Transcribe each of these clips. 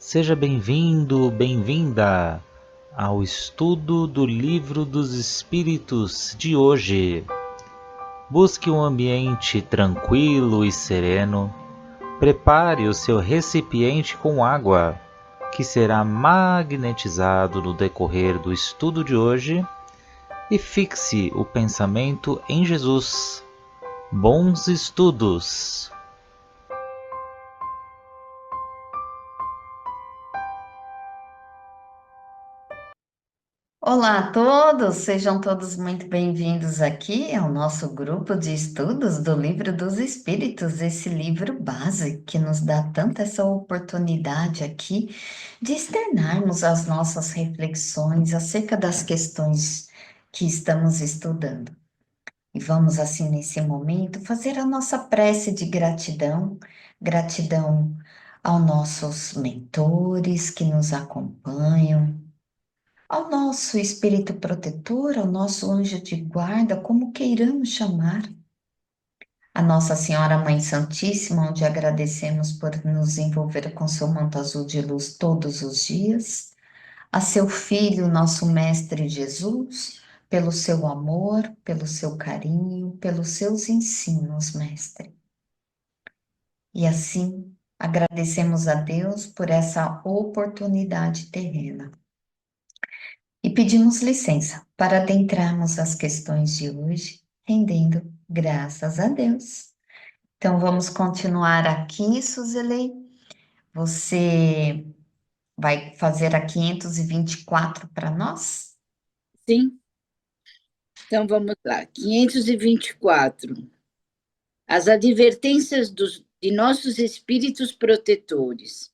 Seja bem-vindo, bem-vinda ao estudo do Livro dos Espíritos de hoje. Busque um ambiente tranquilo e sereno. Prepare o seu recipiente com água, que será magnetizado no decorrer do estudo de hoje, e fixe o pensamento em Jesus. Bons estudos! Olá a todos, sejam todos muito bem-vindos aqui ao nosso grupo de estudos do Livro dos Espíritos, esse livro base que nos dá tanta essa oportunidade aqui de externarmos as nossas reflexões acerca das questões que estamos estudando. E vamos, assim, nesse momento, fazer a nossa prece de gratidão, gratidão aos nossos mentores que nos acompanham, ao nosso espírito protetor, ao nosso anjo de guarda, como queiramos chamar, a Nossa Senhora Mãe Santíssima, onde agradecemos por nos envolver com seu manto azul de luz todos os dias, a seu Filho, nosso Mestre Jesus, pelo seu amor, pelo seu carinho, pelos seus ensinos, Mestre. E assim, agradecemos a Deus por essa oportunidade terrena. E pedimos licença para adentrarmos as questões de hoje, rendendo graças a Deus. Então vamos continuar aqui, Suzele. Você vai fazer a 524 para nós? Sim, então vamos lá. 524. As advertências de nossos espíritos protetores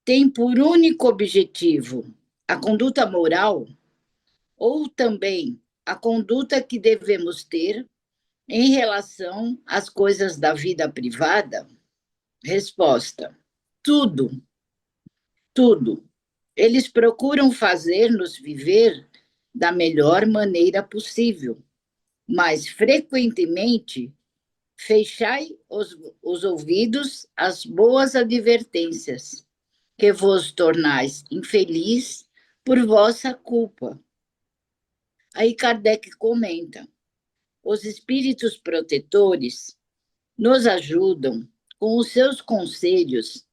têm por único objetivo a conduta moral ou também a conduta que devemos ter em relação às coisas da vida privada? Resposta: tudo, tudo. Eles procuram fazer-nos viver da melhor maneira possível, mas frequentemente fechai os ouvidos às boas advertências, que vos tornais infeliz por vossa culpa. Aí Kardec comenta: os espíritos protetores nos ajudam com os seus conselhos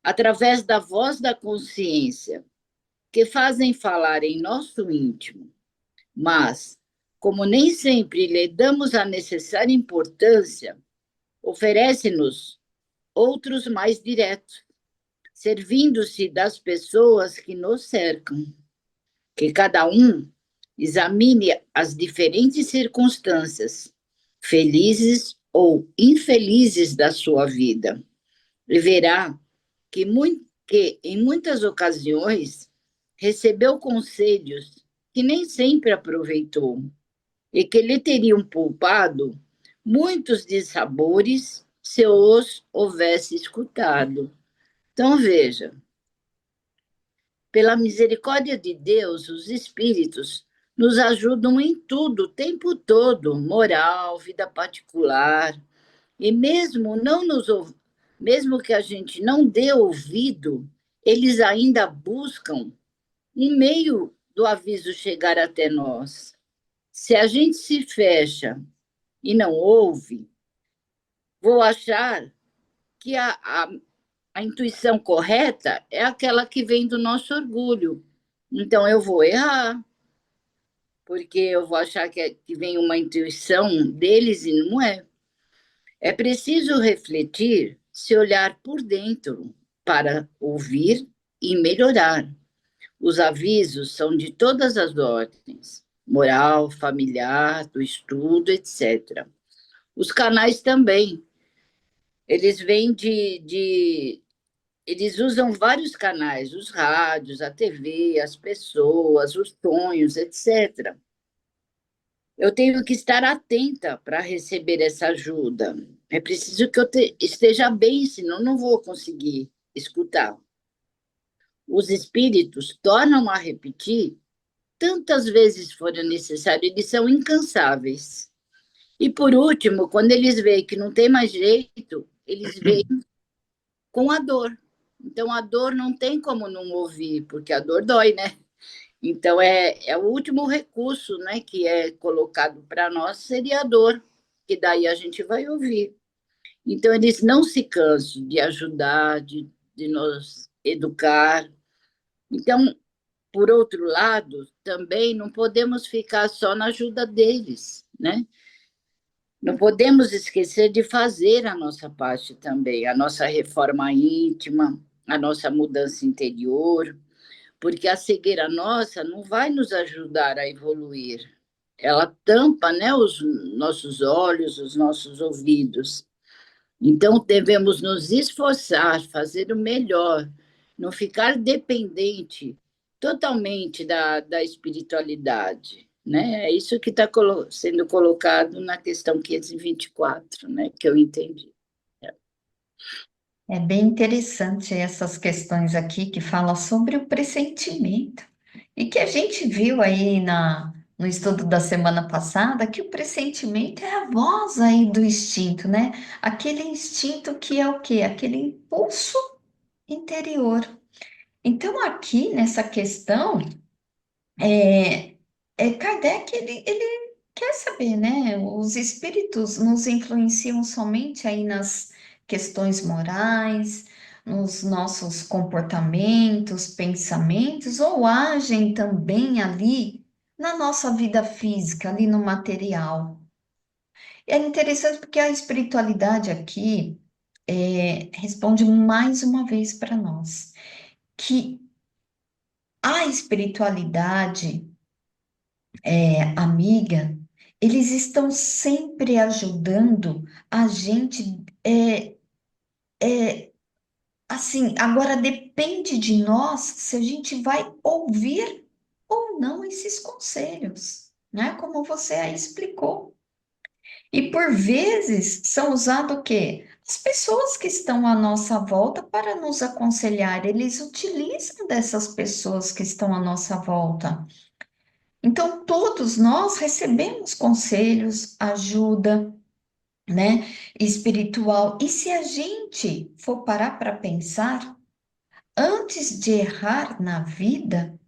através da voz da consciência, que fazem falar em nosso íntimo, mas, como nem sempre lhe damos a necessária importância, oferece-nos outros mais diretos, servindo-se das pessoas que nos cercam. Que cada um examine as diferentes circunstâncias, felizes ou infelizes da sua vida, e verá que em muitas ocasiões, recebeu conselhos que nem sempre aproveitou e que lhe teriam poupado muitos dissabores se os houvesse escutado. Então, veja, pela misericórdia de Deus, os espíritos nos ajudam em tudo, o tempo todo, moral, vida particular, e mesmo que a gente não dê ouvido, eles ainda buscam um meio do aviso chegar até nós. Se a gente se fecha e não ouve, vou achar que a intuição correta é aquela que vem do nosso orgulho. Então, eu vou errar, porque eu vou achar que vem uma intuição deles e não é. É preciso refletir, se olhar por dentro, para ouvir e melhorar. Os avisos são de todas as ordens, moral, familiar, do estudo, etc. Os canais também, eles vêm eles usam vários canais, os rádios, a TV, as pessoas, os sonhos, etc. Eu tenho que estar atenta para receber essa ajuda. É preciso que eu esteja bem, senão não vou conseguir escutar. Os espíritos tornam a repetir tantas vezes forem necessário, eles são incansáveis. E, por último, quando eles veem que não tem mais jeito, eles veem com a dor. Então, a dor não tem como não ouvir, porque a dor dói, né? Então, é o último recurso, né, que é colocado para nós, seria a dor, que daí a gente vai ouvir. Então, eles não se cansam de ajudar, de nos educar. Então, por outro lado, também não podemos ficar só na ajuda deles, né? Não podemos esquecer de fazer a nossa parte também, a nossa reforma íntima, a nossa mudança interior, porque a cegueira nossa não vai nos ajudar a evoluir. Ela tampa, né, os nossos olhos, os nossos ouvidos. Então, devemos nos esforçar, fazer o melhor, não ficar dependente totalmente da espiritualidade. Né? É isso que está sendo colocado na questão 524, né? Que eu entendi. É bem interessante essas questões aqui que falam sobre o pressentimento. E que a gente viu aí no estudo da semana passada que o pressentimento é a voz aí do instinto, né? Aquele instinto que é o quê? Aquele impulso interior. Então, aqui nessa questão, Kardec, ele quer saber, né? Os espíritos nos influenciam somente aí nas questões morais, nos nossos comportamentos, pensamentos, ou agem também ali na nossa vida física, ali no material. É interessante porque a espiritualidade aqui responde mais uma vez para nós que a espiritualidade amiga, eles estão sempre ajudando a gente. Assim, agora depende de nós se a gente vai ouvir ou não esses conselhos, né? Como você aí explicou. E por vezes são usados o quê? As pessoas que estão à nossa volta para nos aconselhar, eles utilizam dessas pessoas que estão à nossa volta. Então, todos nós recebemos conselhos, ajuda, né, espiritual. E se a gente for parar para pensar, antes de errar na vida,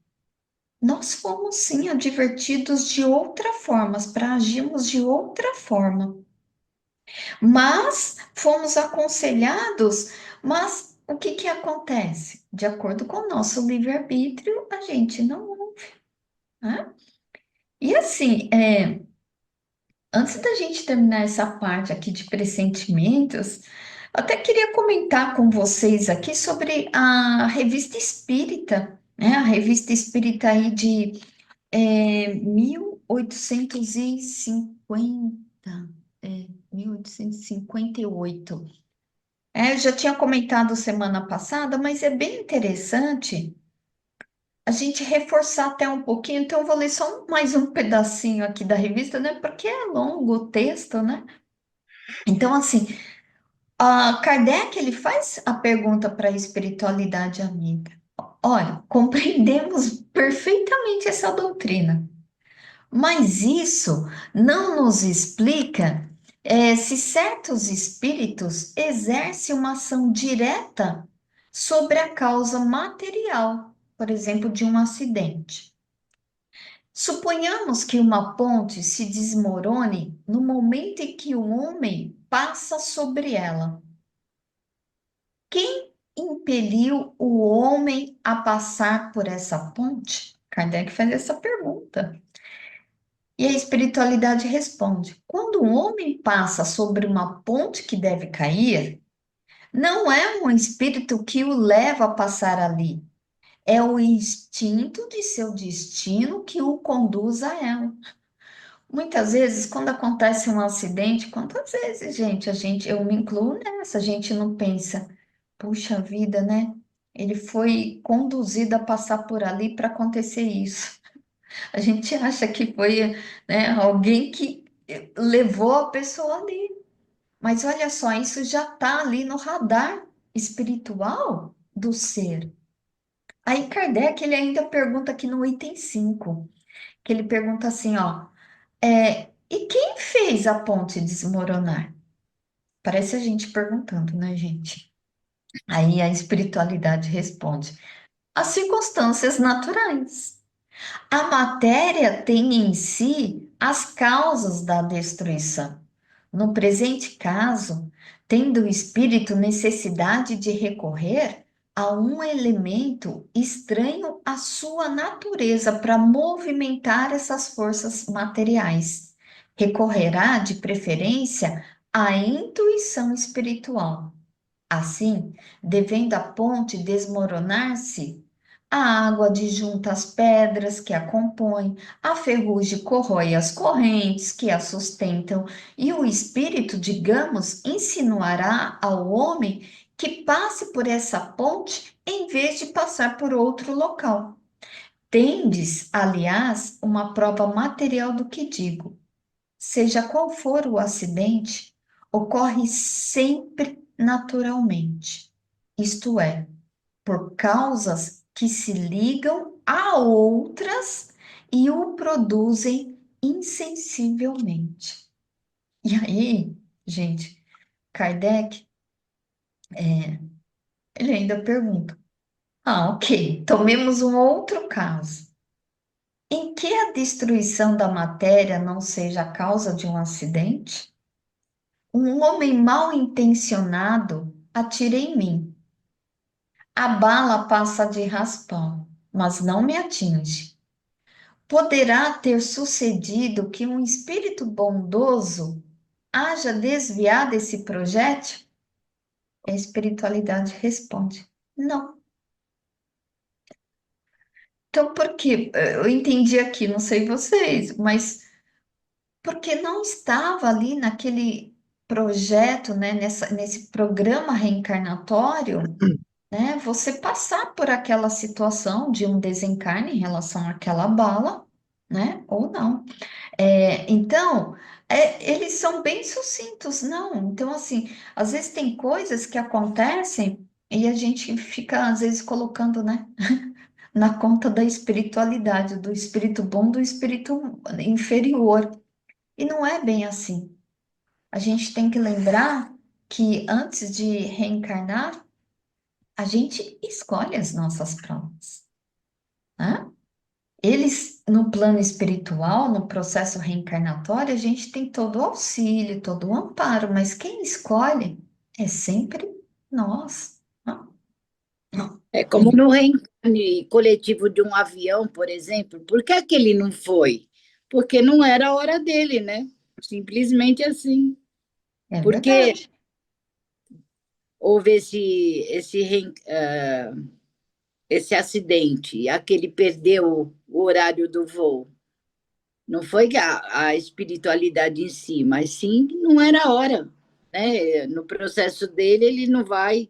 nós fomos sim advertidos de outra forma, para agirmos de outra forma. Mas fomos aconselhados, mas o que que acontece? De acordo com o nosso livre-arbítrio, a gente não ouve, né? E assim, antes da gente terminar essa parte aqui de pressentimentos, até queria comentar com vocês aqui sobre a Revista Espírita, né? A Revista Espírita aí de 1850, 1858. Eu já tinha comentado semana passada, mas é bem interessante a gente reforçar até um pouquinho. Então, eu vou ler só mais um pedacinho aqui da revista, né? Porque é longo o texto, né? Então, assim, a Kardec, ele faz a pergunta para a espiritualidade amiga. Olha, compreendemos perfeitamente essa doutrina, mas isso não nos explica se certos espíritos exercem uma ação direta sobre a causa material, por exemplo, de um acidente. Suponhamos que uma ponte se desmorone no momento em que o homem passa sobre ela. Quem impeliu o homem a passar por essa ponte? Kardec faz essa pergunta. E a espiritualidade responde: quando o homem passa sobre uma ponte que deve cair, não é um espírito que o leva a passar ali, é o instinto de seu destino que o conduz a ela. Muitas vezes, quando acontece um acidente, quantas vezes, gente, eu me incluo nessa, a gente não pensa, puxa vida, né? Ele foi conduzido a passar por ali para acontecer isso. A gente acha que foi, né, alguém que levou a pessoa ali. Mas olha só, isso já está ali no radar espiritual do ser. Aí Kardec, ele ainda pergunta aqui no item 5, que ele pergunta assim, ó, e quem fez a ponte desmoronar? Parece a gente perguntando, né, gente? Aí a espiritualidade responde: as circunstâncias naturais. A matéria tem em si as causas da destruição. No presente caso, tendo o espírito necessidade de recorrer a um elemento estranho à sua natureza para movimentar essas forças materiais, recorrerá de preferência à intuição espiritual. Assim, devendo a ponte desmoronar-se, a água adjunta as pedras que a compõem, a ferrugem corrói as correntes que a sustentam, e o espírito, digamos, insinuará ao homem que passe por essa ponte em vez de passar por outro local. Tendes, aliás, uma prova material do que digo. Seja qual for o acidente, ocorre sempre naturalmente, isto é, por causas que se ligam a outras e o produzem insensivelmente. E aí, gente, Kardec, ele ainda pergunta: ah, ok, tomemos um outro caso. Em que a destruição da matéria não seja a causa de um acidente? Um homem mal intencionado atira em mim. A bala passa de raspão, mas não me atinge. Poderá ter sucedido que um espírito bondoso haja desviado esse projétil? A espiritualidade responde: não. Então, por quê? Eu entendi aqui, não sei vocês, mas porque não estava ali naquele projeto, né, nesse programa reencarnatório, né, você passar por aquela situação de um desencarne em relação àquela bala, né, ou não. Então, eles são bem sucintos, não. Então, assim, às vezes tem coisas que acontecem e a gente fica, às vezes, colocando, né, na conta da espiritualidade, do espírito bom, do espírito inferior. E não é bem assim. A gente tem que lembrar que antes de reencarnar, a gente escolhe as nossas provas, né? Eles, no plano espiritual, no processo reencarnatório, a gente tem todo o auxílio, todo o amparo, mas quem escolhe é sempre nós, né? É como no reencarne coletivo de um avião, por exemplo. Por que que ele não foi? Porque não era a hora dele, né? Simplesmente assim. É Porque verdade. houve esse acidente, e aquele perdeu o horário do voo. Não foi a espiritualidade em si, mas sim não era a hora. Né? No processo dele, ele não vai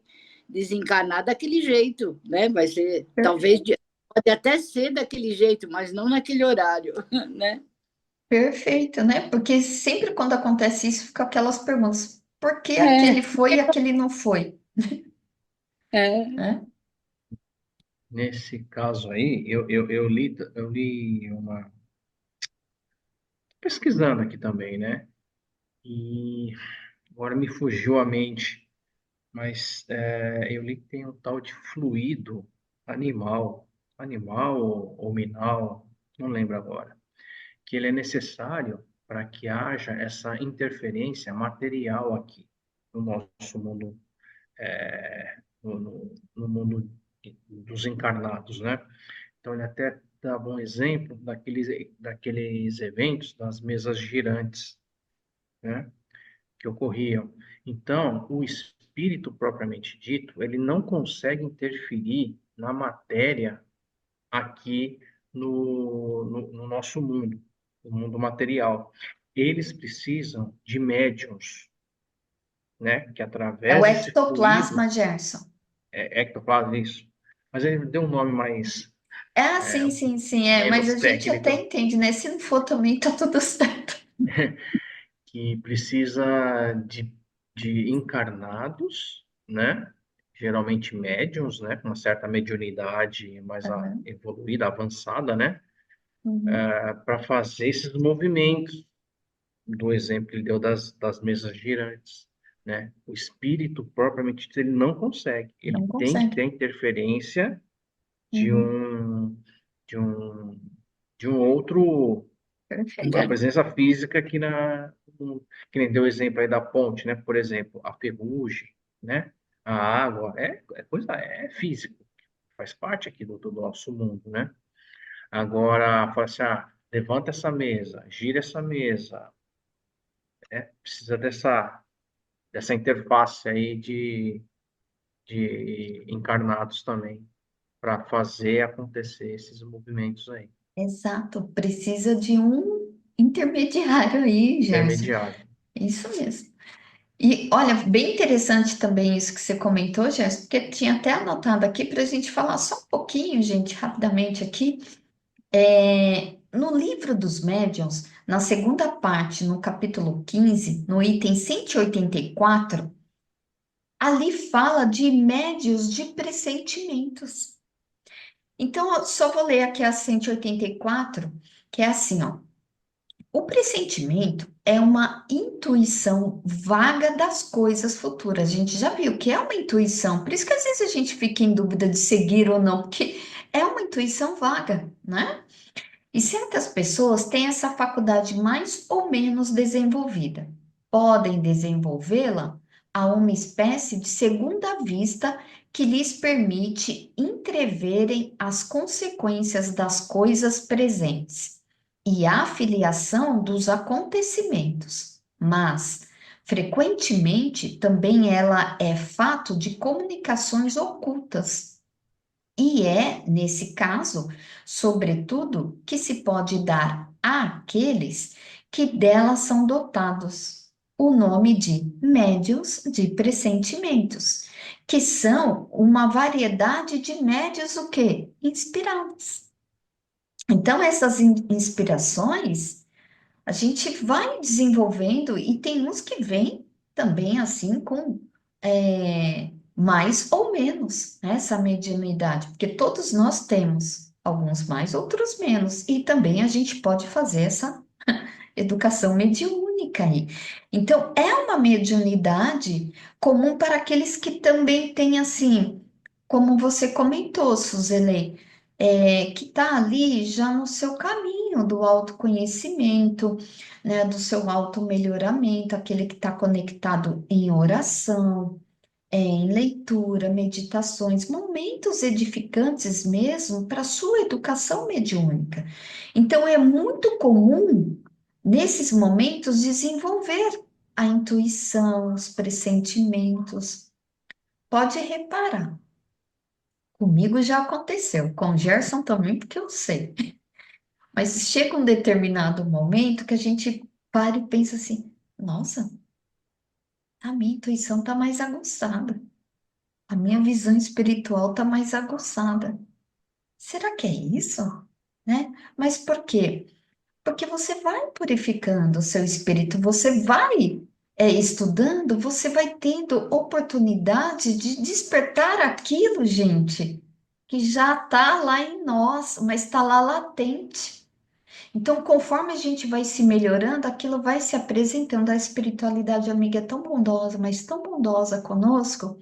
desencarnar daquele jeito, né? Vai ser, talvez, pode até ser daquele jeito, mas não naquele horário, né? Perfeito, né? Porque sempre quando acontece isso, fica aquelas perguntas: por que É, aquele foi e aquele não foi? é. Né? Nesse caso aí, eu li uma. Pesquisando aqui também, né? E agora me fugiu a mente, mas eu li que tem um tal de fluido animal, animal ou minal, não lembro agora, que ele é necessário para que haja essa interferência material aqui no nosso mundo, no mundo dos encarnados, né? Então, ele até dava um exemplo daqueles eventos das mesas girantes, né, que ocorriam. Então, o espírito propriamente dito, ele não consegue interferir na matéria aqui no nosso mundo, no mundo material. Eles precisam de médiums, né, que É o através desse fluido, ectoplasma, Gerson. ectoplasma, isso, mas ele deu um nome mais, É, sim, sim, sim, mas menos a gente até técnico, entende, né? Se não for também, tá tudo certo. que precisa de encarnados, né? Geralmente médiums, né? Com uma certa mediunidade mais Aham, evoluída, avançada, né? uhum. Para fazer esses movimentos, do exemplo que ele deu das mesas girantes. né? O espírito, propriamente dito, ele não consegue. Ele Não tem que ter consegue. a interferência de Uhum. um, de um, de um outro, a Engan- presença física aqui que nem deu o exemplo aí da ponte, né? Por exemplo, a ferrugem, né? A água, é físico, faz parte aqui do nosso mundo, né? Agora, fala assim, levanta essa mesa, gira essa mesa, precisa dessa interface aí de encarnados também, para fazer acontecer esses movimentos aí, Exato. Precisa de um intermediário aí, Gerson. intermediário. Isso mesmo. E olha, bem interessante também isso que você comentou, Gerson, porque tinha até anotado aqui para a gente falar só um pouquinho, gente, rapidamente aqui. No livro dos médiuns, na segunda parte, no capítulo 15, no item 184, ali fala de médios de pressentimentos. Então, eu só vou ler aqui a 184, que é assim, ó. O pressentimento é uma intuição vaga das coisas futuras. A gente já viu que é uma intuição, por isso que às vezes a gente fica em dúvida de seguir ou não, porque é uma intuição vaga, né? E certas pessoas têm essa faculdade mais ou menos desenvolvida. Podem desenvolvê-la a uma espécie de segunda vista que lhes permite entreverem as consequências das coisas presentes e a filiação dos acontecimentos. Mas, frequentemente, também ela é fato de comunicações ocultas e é, nesse caso, sobretudo, que se pode dar àqueles que delas são dotados o nome de médios de pressentimentos, que são uma variedade de médios o quê? Inspirados. Então, essas inspirações a gente vai desenvolvendo e tem uns que vêm também assim com mais ou menos, né, essa mediunidade, porque todos nós temos, alguns mais, outros menos, e também a gente pode fazer essa educação mediúnica aí. Então, é uma mediunidade comum para aqueles que também têm assim, como você comentou, Suzele, que está ali já no seu caminho do autoconhecimento, né, do seu automelhoramento, aquele que está conectado em oração, em leitura, meditações, momentos edificantes mesmo para a sua educação mediúnica. Então, é muito comum, nesses momentos, desenvolver a intuição, os pressentimentos. Pode reparar. Comigo já aconteceu, com o Gerson também, porque eu sei. Mas chega um determinado momento que a gente para e pensa assim: nossa, a minha intuição está mais aguçada, a minha visão espiritual está mais aguçada. Será que é isso? Né? Mas por quê? Porque você vai purificando o seu espírito, você vai estudando, você vai tendo oportunidade de despertar aquilo, gente, que já está lá em nós, mas está lá latente. Então, conforme a gente vai se melhorando, aquilo vai se apresentando. A espiritualidade amiga é tão bondosa, mas tão bondosa conosco,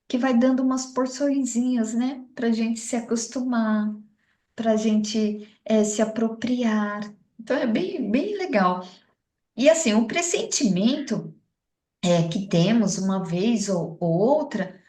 que vai dando umas porçõezinhas, né, para a gente se acostumar, para a gente se apropriar. Então é bem, bem legal. E assim, o pressentimento que temos uma vez ou outra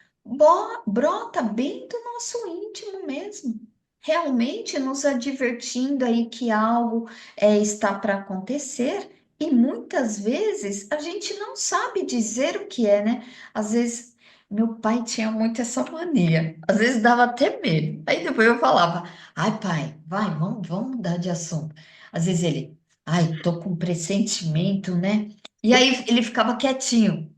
brota bem do nosso íntimo mesmo. Realmente nos advertindo aí que algo está para acontecer. E muitas vezes a gente não sabe dizer o que é, né? Às vezes meu pai tinha muito essa mania. Às vezes dava até medo. Aí depois eu falava: ai, pai, vai, vamos mudar de assunto. Às vezes ele: ai, tô com pressentimento, né? E aí ele ficava quietinho.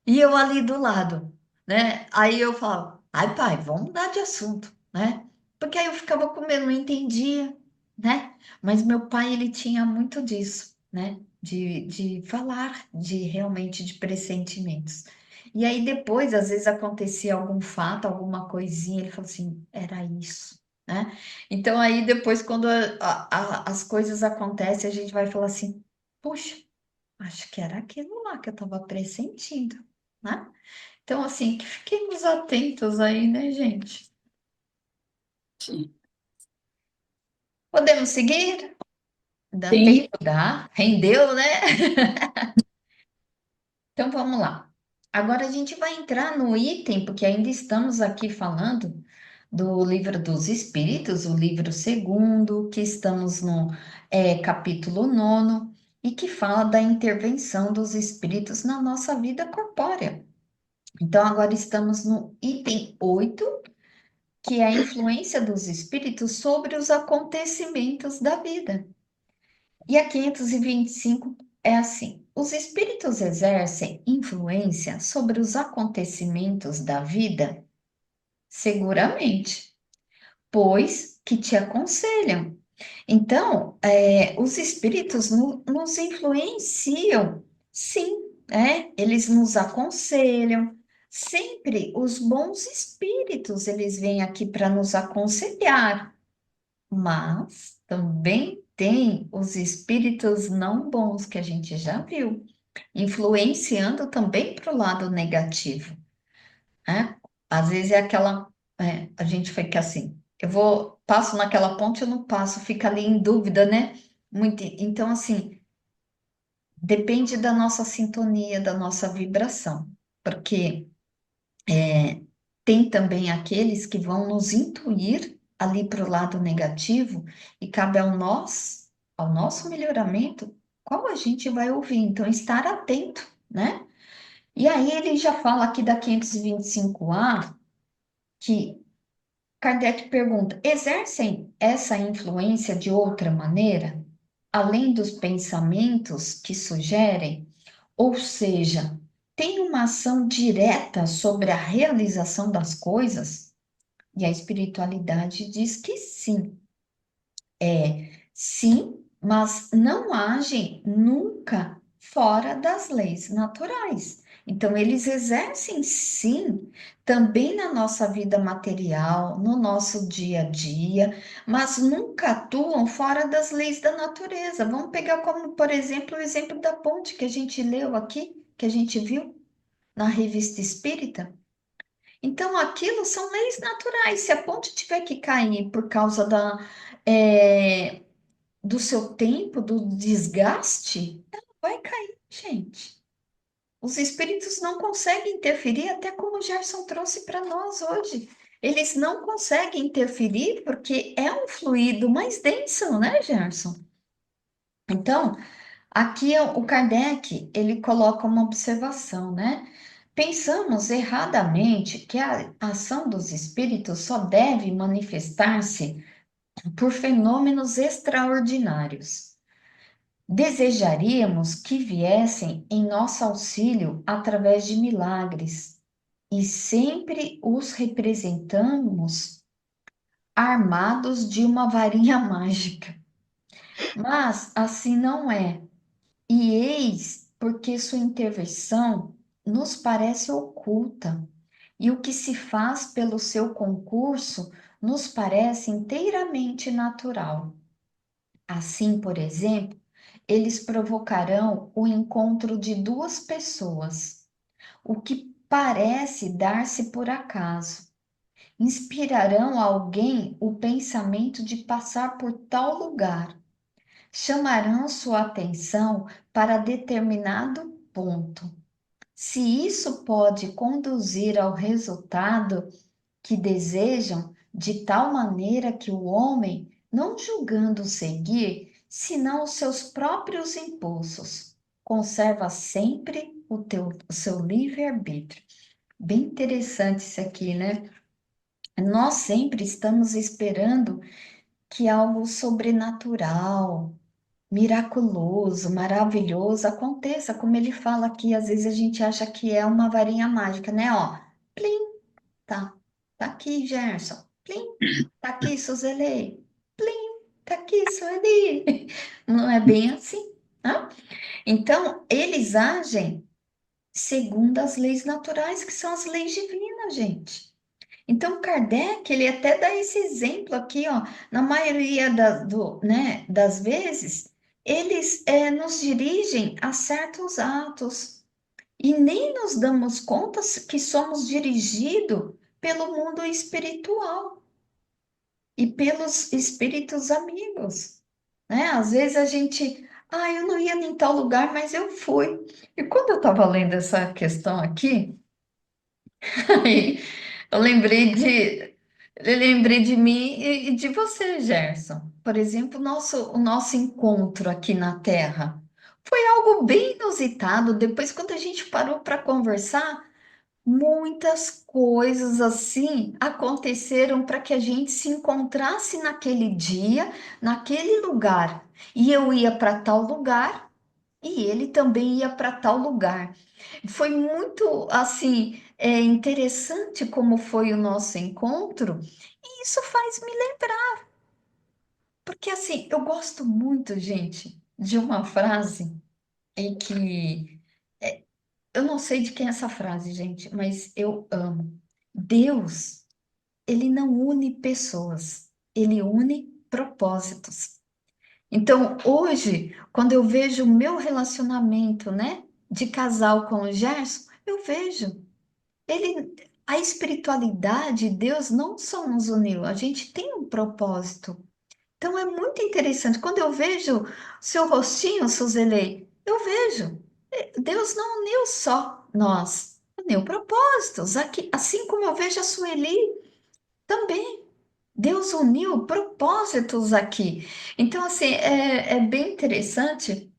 E eu ali do lado, né? Aí eu falava: ai, pai, vamos mudar de assunto, né? Porque aí eu ficava com medo, não entendia, né? Mas meu pai, ele tinha muito disso, né? De falar de realmente de pressentimentos. E aí depois, às vezes acontecia algum fato, alguma coisinha, ele falou assim: era isso, né? Então aí depois, quando as coisas acontecem, a gente vai falar assim: puxa. Acho que era aquilo lá que eu estava pressentindo, né? Então, assim, que fiquemos atentos aí, né, gente? Sim. Podemos seguir? Dá Sim. tempo? Dá. Rendeu, né? Então, vamos lá. Agora a gente vai entrar no item, porque ainda estamos aqui falando do Livro dos Espíritos, o livro segundo, que estamos no capítulo 9, e que fala da intervenção dos espíritos na nossa vida corpórea. Então, agora estamos no item 8, que é a influência dos espíritos sobre os acontecimentos da vida. E a 525 é assim: os espíritos exercem influência sobre os acontecimentos da vida? Seguramente, pois que te aconselham. Então, os espíritos nos influenciam, sim, eles nos aconselham. Sempre os bons espíritos, eles vêm aqui para nos aconselhar, mas também tem os espíritos não bons, que a gente já viu, influenciando também para o lado negativo, né? Às vezes é aquela, a gente fica assim, passo naquela ponte, eu não passo, fica ali em dúvida, né? Muito, então, assim, depende da nossa sintonia, da nossa vibração, porque tem também aqueles que vão nos intuir ali para o lado negativo e cabe ao nosso melhoramento, qual a gente vai ouvir. Então, estar atento, né? E aí ele já fala aqui da 525A, que Kardec pergunta: exercem essa influência de outra maneira, além dos pensamentos que sugerem? Ou seja, tem uma ação direta sobre a realização das coisas? E a espiritualidade diz que sim. Sim, mas não agem nunca fora das leis naturais. Então, eles exercem sim, também na nossa vida material, no nosso dia a dia, mas nunca atuam fora das leis da natureza. Vamos pegar como, por exemplo, o exemplo da ponte que a gente leu aqui, que a gente viu na Revista Espírita. Então, aquilo são leis naturais. Se a ponte tiver que cair por causa eh, do seu tempo, do desgaste, ela vai cair, gente. Os espíritos não conseguem interferir, até como o Gerson trouxe para nós hoje. Eles não conseguem interferir porque é um fluido mais denso, né, Gerson? Então, aqui o Kardec, ele coloca uma observação, né? Pensamos erradamente que a ação dos espíritos só deve manifestar-se por fenômenos extraordinários. Desejaríamos que viessem em nosso auxílio através de milagres, e sempre os representamos armados de uma varinha mágica. Mas assim não é. E eis porque sua intervenção nos parece oculta, e o que se faz pelo seu concurso nos parece inteiramente natural. Assim, por exemplo, eles provocarão o encontro de duas pessoas, o que parece dar-se por acaso. Inspirarão a alguém o pensamento de passar por tal lugar. Chamarão sua atenção para determinado ponto. Se isso pode conduzir ao resultado que desejam, de tal maneira que o homem, não julgando seguir, senão os seus próprios impulsos, conserva sempre o seu livre-arbítrio. Bem interessante isso aqui, né? Nós sempre estamos esperando que algo sobrenatural, miraculoso, maravilhoso aconteça, como ele fala aqui, às vezes a gente acha que é uma varinha mágica, né? Ó, plim, tá, tá aqui, Gerson, plim, tá aqui, Suzele, plim, tá aqui, Sueli. Não é bem assim, né? Então, eles agem segundo as leis naturais, que são as leis divinas, gente. Então, Kardec, ele até dá esse exemplo aqui, ó, na maioria das vezes, eles nos dirigem a certos atos e nem nos damos conta que somos dirigidos pelo mundo espiritual e pelos espíritos amigos, né? Às vezes a gente, eu não ia em tal lugar, mas eu fui. E quando eu estava lendo essa questão aqui, aí eu lembrei de mim e de você, Gerson. Por exemplo, o nosso encontro aqui na Terra foi algo bem inusitado. Depois, quando a gente parou para conversar, muitas coisas assim aconteceram para que a gente se encontrasse naquele dia, naquele lugar. E eu ia para tal lugar e ele também ia para tal lugar. Foi muito assim, interessante como foi o nosso encontro, e isso faz me lembrar, porque assim, eu gosto muito, gente, de uma frase em que eu não sei de quem é essa frase, gente, mas eu amo. Deus, ele não une pessoas, ele une propósitos. Então, hoje, quando eu vejo o meu relacionamento, né, de casal com o Gerson, eu vejo a espiritualidade, Deus não só nos uniu, a gente tem um propósito. Então, é muito interessante. Quando eu vejo seu rostinho, Suzelei, eu vejo. Deus não uniu só nós, uniu propósitos. Aqui, assim como eu vejo a Sueli também. Deus uniu propósitos aqui. Então, assim, é bem interessante,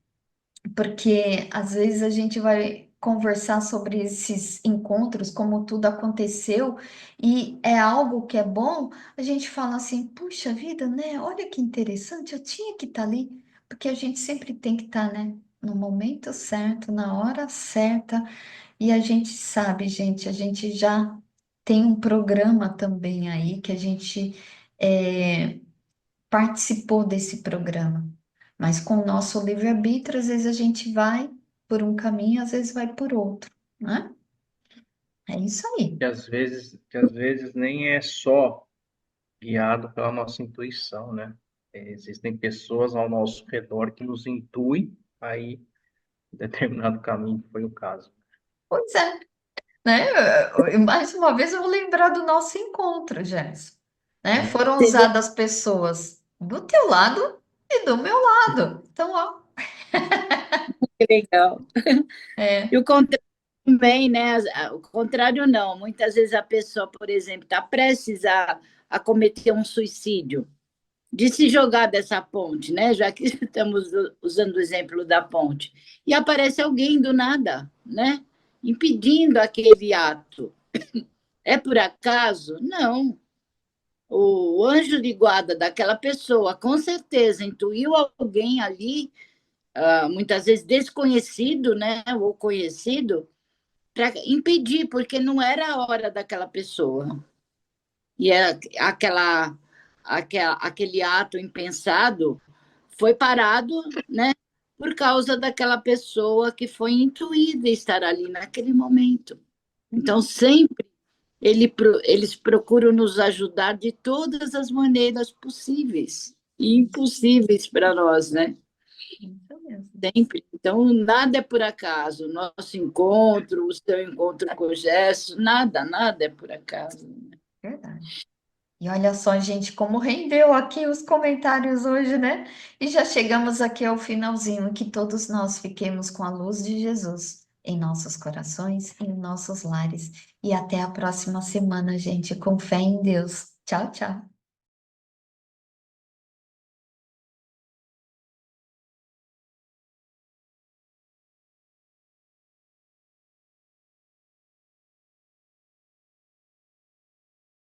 porque às vezes a gente vai conversar sobre esses encontros, como tudo aconteceu, e é algo que é bom, a gente fala assim, puxa vida, né? Olha que interessante, eu tinha que estar ali, porque a gente sempre tem que estar, né? No momento certo, na hora certa, e a gente sabe, gente, a gente já tem um programa também aí que a gente é, participou desse programa. Mas com o nosso livre-arbítrio, às vezes a gente vai por um caminho, às vezes vai por outro, né? É isso aí. Que às vezes nem é só guiado pela nossa intuição, né? Existem pessoas ao nosso redor que nos intuem aí em determinado caminho, que foi o caso. Pois é, né? Mais uma vez eu vou lembrar do nosso encontro, Jéssica. Né? Né? Foram Você vê usadas pessoas do teu lado e do meu lado. Então, ó, que legal. E é, o contrário também, né? O contrário não. Muitas vezes a pessoa, por exemplo, está prestes a cometer um suicídio, de se jogar dessa ponte, né? Já que estamos usando o exemplo da ponte. E aparece alguém do nada, né? Impedindo aquele ato. É por acaso? Não. O anjo de guarda daquela pessoa, com certeza, intuiu alguém ali, muitas vezes desconhecido, né? Ou conhecido, para impedir, porque não era a hora daquela pessoa. E aquele ato impensado foi parado, né, por causa daquela pessoa que foi intuída estar ali naquele momento. Então, sempre eles procuram nos ajudar de todas as maneiras possíveis e impossíveis para nós, né? isso mesmo, Sempre. Então, nada é por acaso. Nosso encontro, o seu encontro com o Gesso, nada é por acaso. verdade. E olha só, gente, como rendeu aqui os comentários hoje, né? E já chegamos aqui ao finalzinho, que todos nós fiquemos com a luz de Jesus em nossos corações e em nossos lares. E até a próxima semana, gente, com fé em Deus. Tchau, tchau.